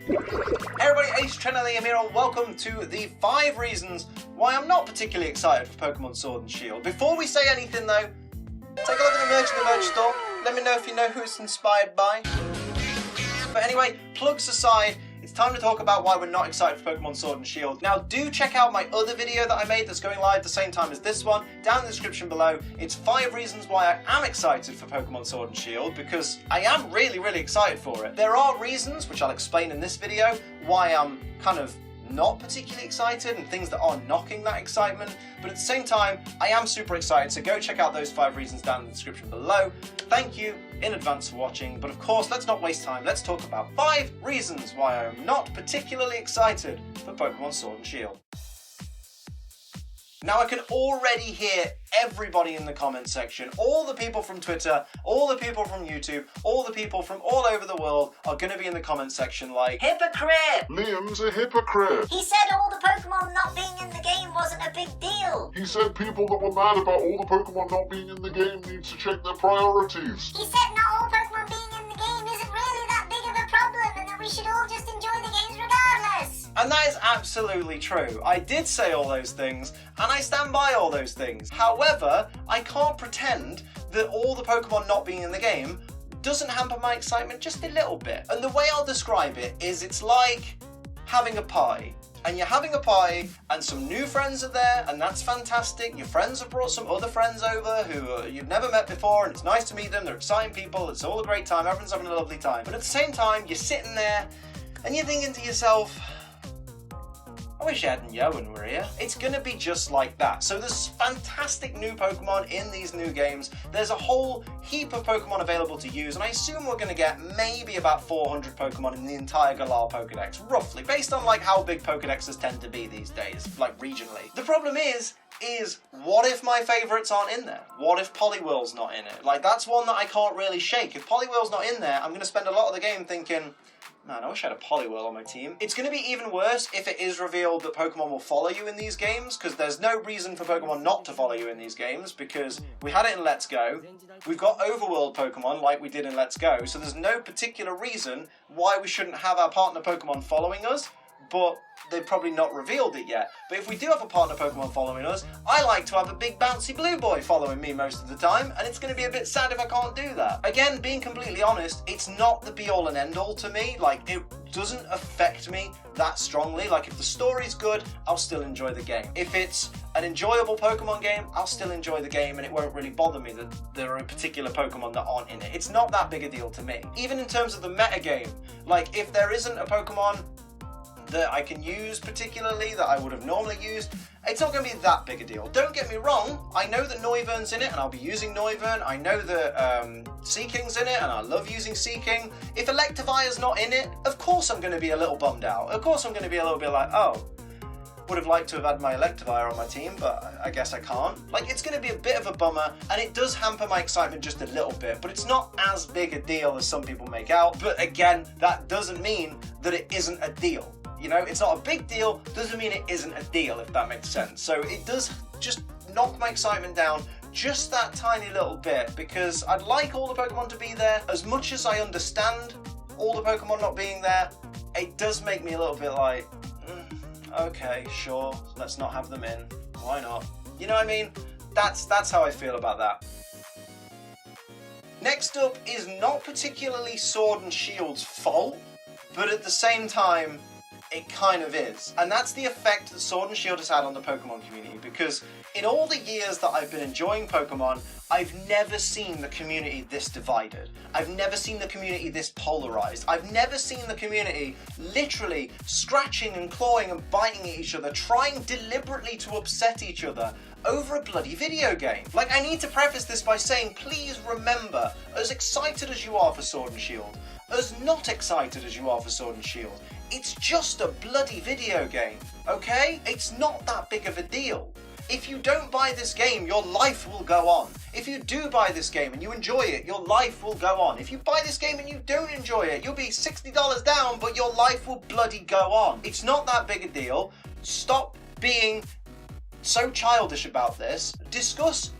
Hey everybody, Ace Trinity here, and welcome to the 5 reasons why I'm not particularly excited for Pokémon Sword and Shield. Before we say anything though, take a look at the merch in the merch store. Let me know if you know who it's inspired by. But anyway, plugs aside, it's time to talk about why we're not excited for Pokémon Sword and Shield. Now do check out my other video that I made that's going live at the same time as this one, down in the description below. It's 5 reasons why I am excited for Pokémon Sword and Shield, because I am really excited for it. There are reasons, which I'll explain in this video, why I'm kind of not particularly excited and things that are knocking that excitement, but at the same time I am super excited, so go check out those 5 reasons down in the description below. Thank you in advance for watching, but of course let's not waste time, let's talk about 5 reasons why I am not particularly excited for Pokémon Sword and Shield. Now I can already hear everybody in the comment section, all the people from Twitter, all the people from YouTube, all the people from all over the world are going to be in the comment section like, hypocrite! Liam's a hypocrite. He said all the Pokemon not being in the game wasn't a big deal. He said people that were mad about all the Pokemon not being in the game need to check their priorities. He said not all Pokemon being in the game isn't really that big of a problem and that we should all just enjoy the games regardless. And that is absolutely true. I did say all those things, and I stand by all those things. However, I can't pretend that all the Pokemon not being in the game doesn't hamper my excitement just a little bit. And the way I'll describe it is it's like having a pie. And you're having a pie, and some new friends are there, and that's fantastic. Your friends have brought some other friends over who you've never met before, and it's nice to meet them. They're exciting people. It's all a great time. Everyone's having a lovely time. But at the same time, you're sitting there, and you're thinking to yourself, I wish Ed and Yoan were here. It's gonna be just like that. So there's fantastic new Pokemon in these new games. There's a whole heap of Pokemon available to use, and I assume we're gonna get maybe about 400 Pokemon in the entire Galar Pokedex, roughly, based on like how big Pokedexes tend to be these days, like regionally. The problem is what if my favourites aren't in there? What if Poliwhirl's not in it? Like, that's one that I can't really shake. If Poliwhirl's not in there, I'm gonna spend a lot of the game thinking, man, I wish I had a Poliwhirl on my team. It's going to be even worse if it is revealed that Pokemon will follow you in these games, because there's no reason for Pokemon not to follow you in these games, because we had it in Let's Go, we've got Overworld Pokemon like we did in Let's Go, so there's no particular reason why we shouldn't have our partner Pokemon following us, but they've probably not revealed it yet. But if we do have a partner Pokemon following us, I like to have a big bouncy blue boy following me most of the time, and it's going to be a bit sad if I can't do that. Again, being completely honest, it's not the be-all and end-all to me. Like, it doesn't affect me that strongly. Like, if the story's good, I'll still enjoy the game. If it's an enjoyable Pokemon game, I'll still enjoy the game, and it won't really bother me that there are particular Pokemon that aren't in it. It's not that big a deal to me. Even in terms of the meta game, like, if there isn't a Pokemon that I can use particularly that I would have normally used, it's not going to be that big a deal. Don't get me wrong, I know that Noivern's in it and I'll be using Noivern. I know that Seeking's in it and I love using Seeking. If Electivire's not in it, of course I'm going to be a little bummed out. Of course I'm going to be a little bit like, oh, would have liked to have had my Electivire on my team, but I guess I can't. Like, it's going to be a bit of a bummer, and it does hamper my excitement just a little bit, but it's not as big a deal as some people make out. But again, that doesn't mean that it isn't a deal. You know, it's not a big deal, doesn't mean it isn't a deal, if that makes sense. So it does just knock my excitement down just that tiny little bit, because I'd like all the Pokemon to be there. As much as I understand all the Pokemon not being there, it does make me a little bit like, okay, sure, let's not have them in. Why not? You know what I mean? That's how I feel about that. Next up is not particularly Sword and Shield's fault, but at the same time, it kind of is. And that's the effect that Sword and Shield has had on the Pokemon community, because in all the years that I've been enjoying Pokemon, I've never seen the community this divided. I've never seen the community this polarized. I've never seen the community literally scratching and clawing and biting at each other, trying deliberately to upset each other over a bloody video game. Like, I need to preface this by saying, please remember, as excited as you are for Sword and Shield, as not excited as you are for Sword and Shield, it's just a bloody video game, okay? It's not that big of a deal. If you don't buy this game, your life will go on. If you do buy this game and you enjoy it, your life will go on. If you buy this game and you don't enjoy it, you'll be $60 down, but your life will bloody go on. It's not that big a deal. Stop being so childish about this. Discuss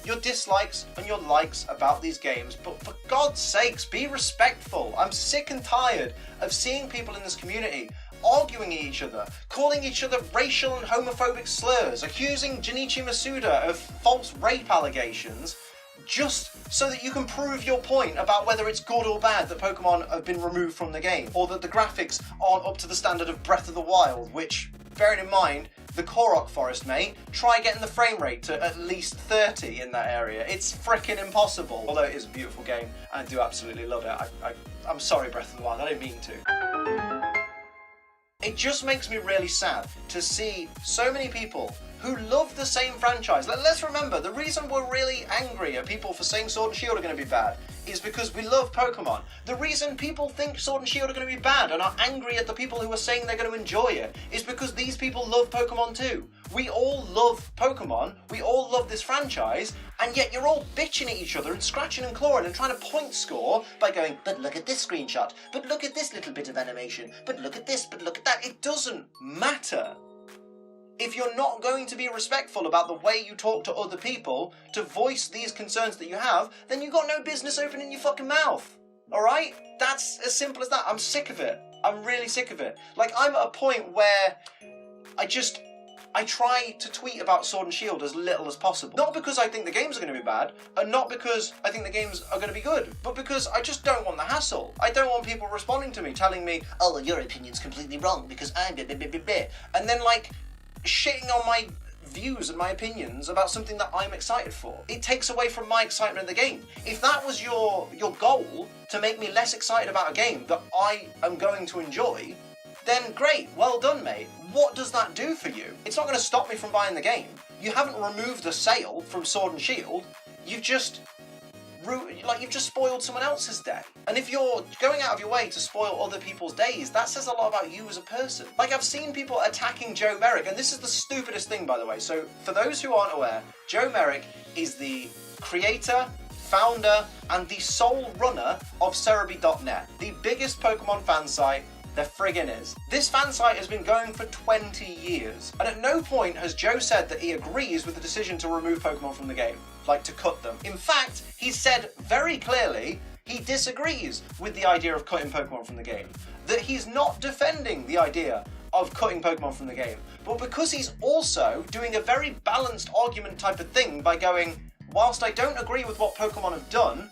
your dislikes and your likes about these games, but for God's sakes, be respectful. I'm sick and tired of seeing people in this community arguing at each other, calling each other racial and homophobic slurs, accusing Junichi Masuda of false rape allegations, just so that you can prove your point about whether it's good or bad that Pokemon have been removed from the game, or that the graphics aren't up to the standard of Breath of the Wild, which, bearing in mind, the Korok Forest, mate, try getting the frame rate to at least 30 in that area. It's frickin' impossible. Although it is a beautiful game, and I do absolutely love it. I'm sorry, Breath of the Wild, I didn't mean to. It just makes me really sad to see so many people who love the same franchise. Let's remember, the reason we're really angry at people for saying Sword and Shield are going to be bad is because we love Pokemon. The reason people think Sword and Shield are going to be bad and are angry at the people who are saying they're going to enjoy it is because these people love Pokemon too. We all love Pokemon, we all love this franchise, and yet you're all bitching at each other and scratching and clawing and trying to point score by going, but look at this screenshot, but look at this little bit of animation, but look at this, but look at that. It doesn't matter. If you're not going to be respectful about the way you talk to other people to voice these concerns that you have, then you've got no business opening your fucking mouth. Alright? That's as simple as that. I'm sick of it. I'm really sick of it. Like, I'm at a point where I try to tweet about Sword and Shield as little as possible. Not because I think the games are going to be bad, and not because I think the games are going to be good, but because I just don't want the hassle. I don't want people responding to me, telling me, oh, well, your opinion's completely wrong because I'm blah, blah, blah, blah, blah. And then, like, shitting on my views and my opinions about something that I'm excited for. It takes away from my excitement in the game. If that was your goal, to make me less excited about a game that I am going to enjoy, then great, well done, mate. What does that do for you? It's not going to stop me from buying the game. You haven't removed the sale from Sword and Shield. You've just spoiled someone else's day. And if you're going out of your way to spoil other people's days, that says a lot about you as a person. Like, I've seen people attacking Joe Merrick, and this is the stupidest thing, by the way. So, for those who aren't aware, Joe Merrick is the creator, founder, and the sole runner of BRB.net, the biggest Pokemon fan site there friggin' is. This fan site has been going for 20 years, and at no point has Joe said that he agrees with the decision to remove Pokemon from the game, like to cut them. In fact, he said very clearly he disagrees with the idea of cutting Pokemon from the game, that he's not defending the idea of cutting Pokemon from the game, but because he's also doing a very balanced argument type of thing by going, whilst I don't agree with what Pokemon have done,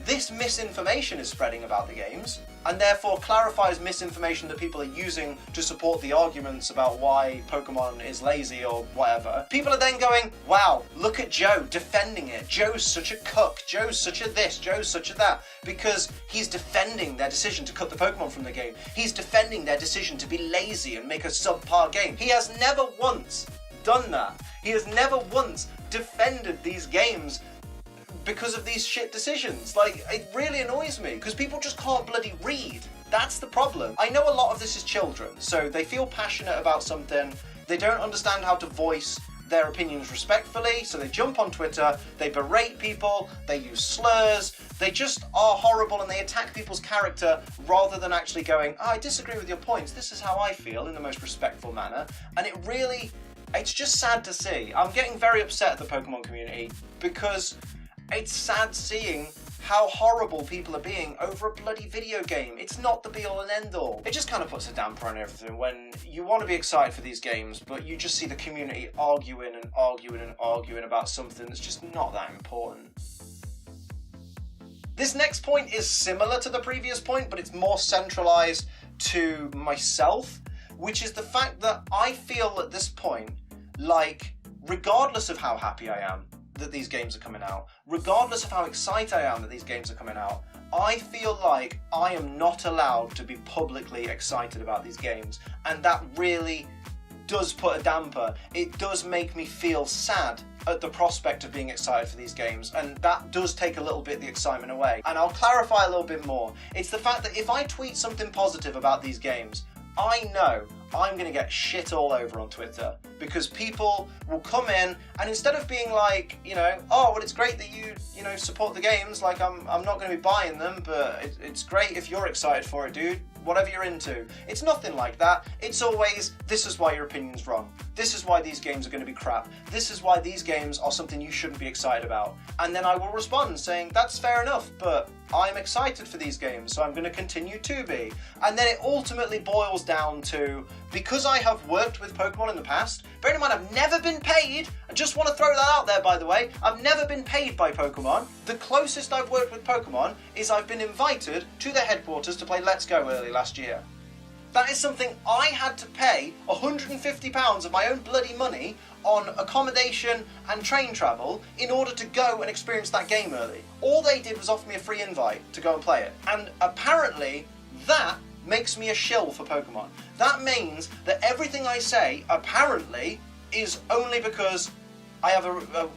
this misinformation is spreading about the games, and therefore clarifies misinformation that people are using to support the arguments about why Pokemon is lazy or whatever. People are then going, wow, look at Joe defending it. Joe's such a cuck. Joe's such a this. Joe's such a that. Because he's defending their decision to cut the Pokemon from the game. He's defending their decision to be lazy and make a subpar game. He has never once done that. He has never once defended these games because of these shit decisions. Like, it really annoys me, because people just can't bloody read. That's the problem. I know a lot of this is children, so they feel passionate about something, they don't understand how to voice their opinions respectfully, so they jump on Twitter, they berate people, they use slurs, they just are horrible and they attack people's character rather than actually going, oh, I disagree with your points, this is how I feel, in the most respectful manner. And it's just sad to see. I'm getting very upset at the Pokemon community because it's sad seeing how horrible people are being over a bloody video game. It's not the be-all and end-all. It just kind of puts a damper on everything when you want to be excited for these games, but you just see the community arguing and arguing and arguing about something that's just not that important. This next point is similar to the previous point, but it's more centralized to myself, which is the fact that I feel at this point, like, regardless of how happy I am that these games are coming out, regardless of how excited I am that these games are coming out, I feel like I am not allowed to be publicly excited about these games, and that really does put a damper. It does make me feel sad at the prospect of being excited for these games, and that does take a little bit the excitement away. And I'll clarify a little bit more. It's the fact that if I tweet something positive about these games, I know I'm going to get shit all over on Twitter, because people will come in and instead of being like, oh, well, it's great that you support the games, like I'm not going to be buying them, but it's great if you're excited for it, dude, whatever you're into. It's nothing like that. It's always, this is why your opinion's wrong. this is why these games are going to be crap. This is why these games are something you shouldn't be excited about. And then I will respond saying, that's fair enough, but I'm excited for these games, so I'm going to continue to be. And then it ultimately boils down to, because I have worked with Pokemon in the past, bear in mind I've never been paid, I just want to throw that out there by the way, I've never been paid by Pokemon. The closest I've worked with Pokemon is I've been invited to their headquarters to play Let's Go early last year. That is something I had to pay £150 of my own bloody money on accommodation and train travel in order to go and experience that game early. All they did was offer me a free invite to go and play it. And apparently that makes me a shill for Pokemon. That means that everything I say, apparently, is only because I have a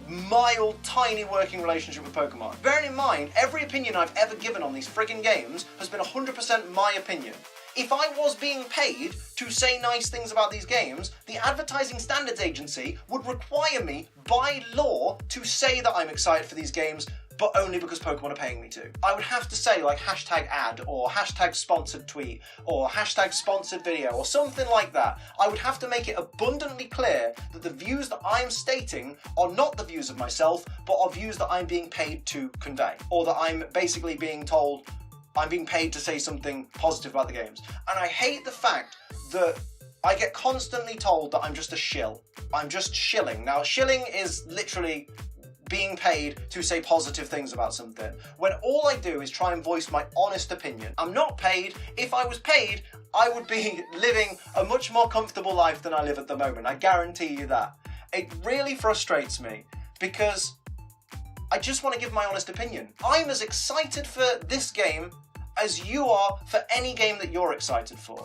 mild, tiny working relationship with Pokemon. Bearing in mind, every opinion I've ever given on these friggin' games has been 100% my opinion. If I was being paid to say nice things about these games, the Advertising Standards Agency would require me, by law, to say that I'm excited for these games, but only because Pokemon are paying me to. I would have to say like hashtag ad, or hashtag sponsored tweet, or hashtag sponsored video, or something like that. I would have to make it abundantly clear that the views that I am stating are not the views of myself, but are views that I'm being paid to convey. Or that I'm basically being told I'm being paid to say something positive about the games. And I hate the fact that I get constantly told that I'm just a shill. I'm just shilling. Now, shilling is literally being paid to say positive things about something, when all I do is try and voice my honest opinion. I'm not paid. If I was paid, I would be living a much more comfortable life than I live at the moment. I guarantee you that. It really frustrates me because I just want to give my honest opinion. I'm as excited for this game as you are for any game that you're excited for.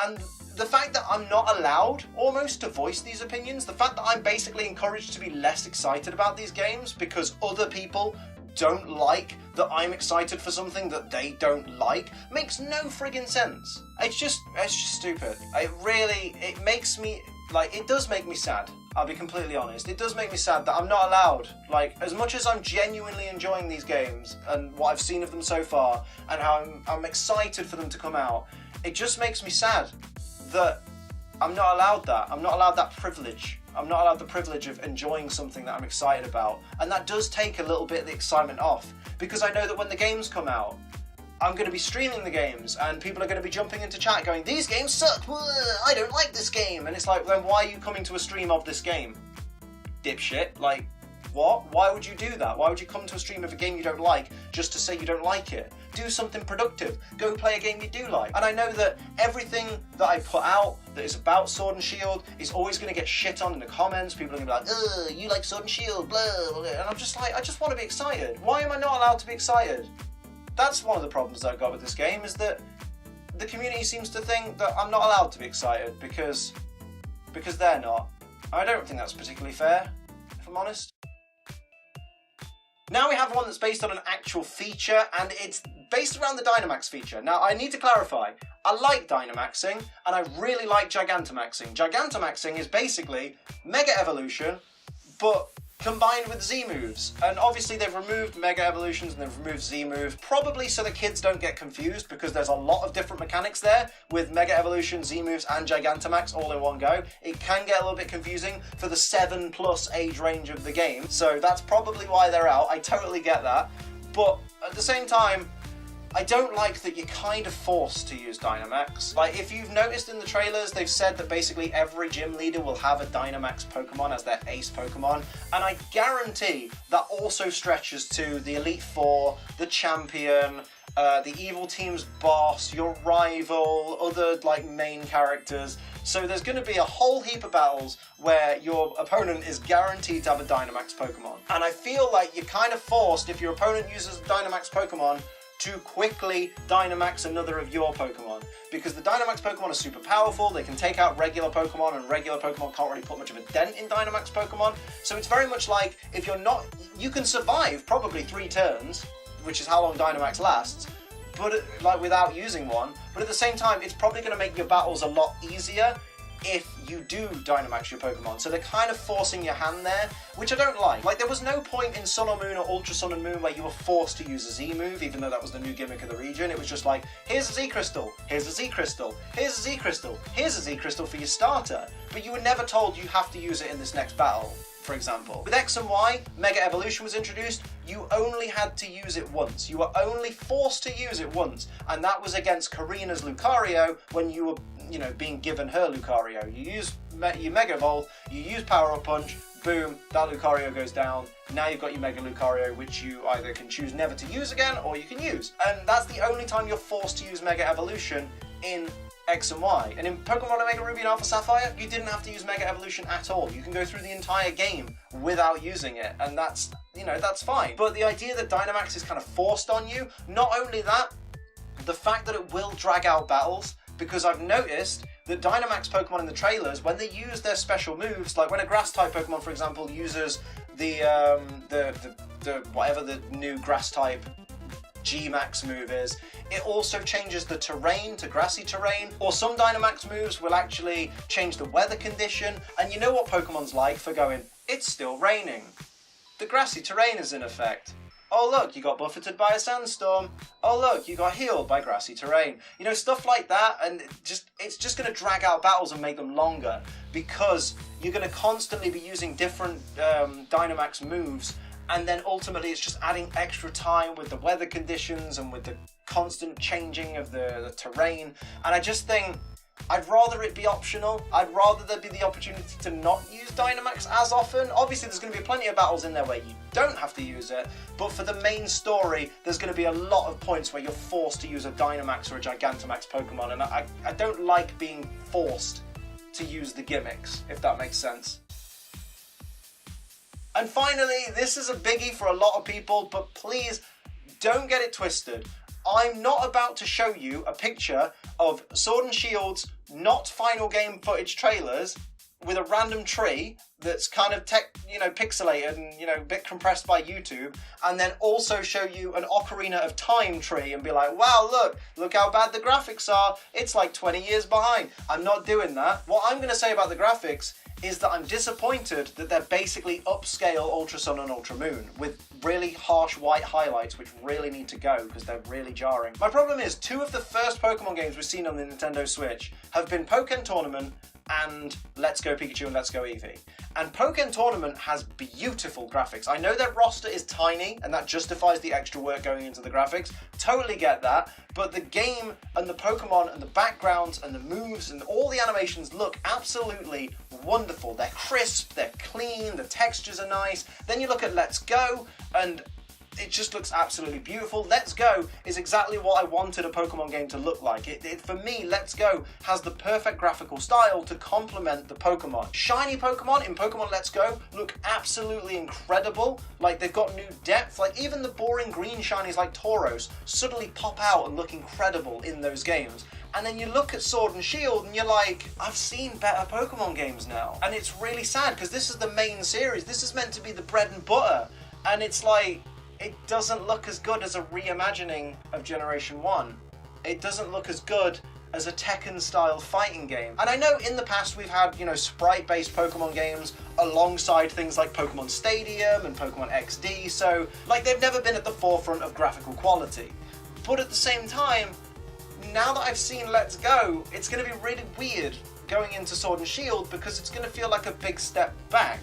And the fact that I'm not allowed almost to voice these opinions, the fact that I'm basically encouraged to be less excited about these games because other people don't like that I'm excited for something that they don't like, makes no friggin' sense. It's just stupid. It makes me, it does make me sad. I'll be completely honest. It does make me sad that I'm not allowed. As much as I'm genuinely enjoying these games and what I've seen of them so far and how I'm excited for them to come out, it just makes me sad that I'm not allowed that. I'm not allowed that privilege. I'm not allowed the privilege of enjoying something that I'm excited about. And that does take a little bit of the excitement off, because I know that when the games come out, I'm going to be streaming the games and people are going to be jumping into chat going, these games suck, I don't like this game. And it's like, then why are you coming to a stream of this game? Dipshit. What? Why would you do that? Why would you come to a stream of a game you don't like just to say you don't like it? Do something productive. Go play a game you do like. And I know that everything that I put out that is about Sword and Shield is always going to get shit on in the comments. People are going to be like, ugh, you like Sword and Shield, blah, blah, blah. And I'm just like, I just want to be excited. Why am I not allowed to be excited? That's one of the problems that I've got with this game, is that the community seems to think that I'm not allowed to be excited because they're not. I don't think that's particularly fair, if I'm honest. Now we have one that's based on an actual feature, and it's based around the DYNAMAX feature. Now, I need to clarify, I like DYNAMAXing, and I really like GIGANTAMAXing. GIGANTAMAXing is basically Mega Evolution, but combined with Z moves. And obviously they've removed Mega Evolutions and they've removed Z moves, probably so that kids don't get confused, because there's a lot of different mechanics there with Mega Evolution, Z moves and Gigantamax all in one go. It can get a little bit confusing for the 7+ age range of the game, so that's probably why they're out. I totally get that, but at the same time, I don't like that you're kind of forced to use Dynamax. If you've noticed in the trailers, they've said that basically every gym leader will have a Dynamax Pokemon as their ace Pokemon, and I guarantee that also stretches to the Elite Four, the Champion, the Evil Team's boss, your rival, other main characters. So there's going to be a whole heap of battles where your opponent is guaranteed to have a Dynamax Pokemon. And I feel like you're kind of forced, if your opponent uses a Dynamax Pokemon, to quickly Dynamax another of your Pokemon, because the Dynamax Pokemon are super powerful. They can take out regular Pokemon, and regular Pokemon can't really put much of a dent in Dynamax Pokemon. So it's very much like, if you're not, you can survive probably 3 turns, which is how long Dynamax lasts, but without using one. But at the same time, it's probably going to make your battles a lot easier if you do Dynamax your Pokemon. So they're kind of forcing your hand there, which I don't like. Like, there was no point in Sun or Moon or Ultra Sun and Moon where you were forced to use a Z move, even though that was the new gimmick of the region. It was just like, here's a Z Crystal, here's a Z Crystal, here's a Z Crystal, here's a Z Crystal for your starter. But you were never told you have to use it in this next battle, for example. With X and Y, Mega Evolution was introduced, you only had to use it once. You were only forced to use it once, and that was against Karina's Lucario when you were, you know, being given her Lucario. You Mega Evolve, you use Power Up Punch, boom, that Lucario goes down. Now you've got your Mega Lucario, which you either can choose never to use again, or you can use. And that's the only time you're forced to use Mega Evolution in X and Y. And in Pokemon Omega Ruby and Alpha Sapphire, you didn't have to use Mega Evolution at all. You can go through the entire game without using it, and that's, you know, that's fine. But the idea that Dynamax is kind of forced on you, not only that, the fact that it will drag out battles, because I've noticed that Dynamax Pokemon in the trailers, when they use their special moves, like when a Grass-type Pokemon, for example, uses the whatever the new Grass-type G-Max move is, it also changes the terrain to grassy terrain, or some Dynamax moves will actually change the weather condition, and you know what Pokemon's like for going, it's still raining. The grassy terrain is in effect. Oh look, you got buffeted by a sandstorm. Oh look, you got healed by grassy terrain. You know, stuff like that, and it's just going to drag out battles and make them longer, because you're going to constantly be using different Dynamax moves, and then ultimately it's just adding extra time with the weather conditions and with the constant changing of the terrain. And I just think I'd rather it be optional. I'd rather there be the opportunity to not use Dynamax as often. Obviously there's going to be plenty of battles in there where you don't have to use it, but for the main story there's going to be a lot of points where you're forced to use a Dynamax or a Gigantamax Pokemon, and I don't like being forced to use the gimmicks, if that makes sense. And finally, this is a biggie for a lot of people, but please don't get it twisted. I'm not about to show you a picture of Sword and Shield's not final game footage trailers with a random tree that's kind of pixelated and, a bit compressed by YouTube, and then also show you an Ocarina of Time tree and be like, wow, look how bad the graphics are. It's like 20 years behind. I'm not doing that. What I'm going to say about the graphics is that I'm disappointed that they're basically upscale Ultra Sun and Ultra Moon with really harsh white highlights which really need to go because they're really jarring. My problem is, two of the first Pokemon games we've seen on the Nintendo Switch have been Pokémon Tournament and Let's Go Pikachu and Let's Go Eevee. And Pokémon Tournament has beautiful graphics. I know their roster is tiny and that justifies the extra work going into the graphics. Totally get that. But the game and the Pokemon and the backgrounds and the moves and all the animations look absolutely wonderful. They're crisp, they're clean, the textures are nice. Then you look at Let's Go and it just looks absolutely beautiful. Let's Go is exactly what I wanted a Pokemon game to look like. For me, Let's Go has the perfect graphical style to complement the Pokemon. Shiny Pokemon in Pokemon Let's Go look absolutely incredible. Like, they've got new depth. Like, even the boring green shinies like Tauros suddenly pop out and look incredible in those games. And then you look at Sword and Shield and you're like, I've seen better Pokemon games now. And it's really sad because this is the main series. This is meant to be the bread and butter. And it's like, it doesn't look as good as a reimagining of Generation 1. It doesn't look as good as a Tekken-style fighting game. And I know in the past we've had, sprite-based Pokemon games alongside things like Pokemon Stadium and Pokemon XD, so, they've never been at the forefront of graphical quality. But at the same time, now that I've seen Let's Go, it's going to be really weird going into Sword and Shield because it's going to feel like a big step back.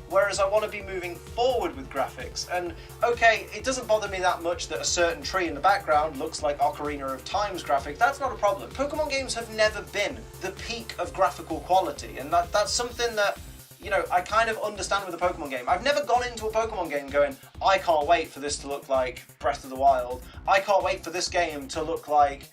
Whereas I want to be moving forward with graphics. And okay, it doesn't bother me that much that a certain tree in the background looks like Ocarina of Time's graphics. That's not a problem. Pokemon games have never been the peak of graphical quality, and that's something that, I kind of understand with a Pokemon game. I've never gone into a Pokemon game going, I can't wait for this to look like Breath of the Wild. I can't wait for this game to look like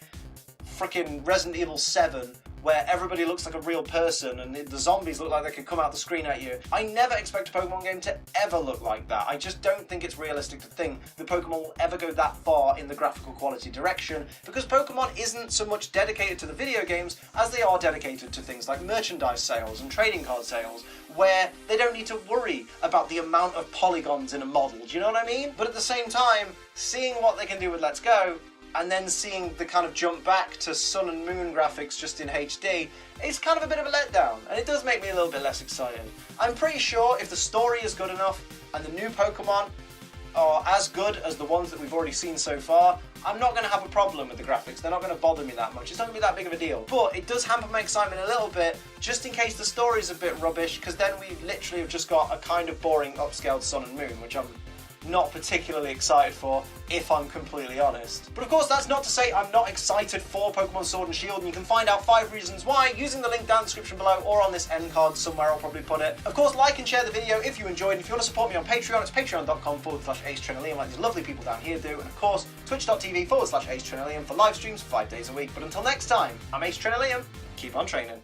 frickin' Resident Evil 7, where everybody looks like a real person and the zombies look like they could come out the screen at you. I never expect a Pokemon game to ever look like that. I just don't think it's realistic to think that Pokemon will ever go that far in the graphical quality direction, because Pokemon isn't so much dedicated to the video games as they are dedicated to things like merchandise sales and trading card sales, where they don't need to worry about the amount of polygons in a model, do you know what I mean? But at the same time, seeing what they can do with Let's Go, and then seeing the kind of jump back to Sun and Moon graphics just in HD is kind of a bit of a letdown, and it does make me a little bit less excited. I'm pretty sure if the story is good enough and the new Pokemon are as good as the ones that we've already seen so far, I'm not going to have a problem with the graphics. They're not going to bother me that much. It's not going to be that big of a deal. But it does hamper my excitement a little bit, just in case the story's a bit rubbish, because then we literally have just got a kind of boring upscaled Sun and Moon, which I'm not particularly excited for, if I'm completely honest. But of course, that's not to say I'm not excited for Pokemon Sword and Shield, and you can find out 5 reasons why using the link down in the description below or on this end card somewhere. I'll probably put it. Of course, like and share the video if you enjoyed, and if you want to support me on Patreon, it's patreon.com/AceTrinillion, like these lovely people down here do, and of course, twitch.tv/AceTrinillion for live streams 5 days a week. But until next time, I'm Ace Trinillion. Keep on training.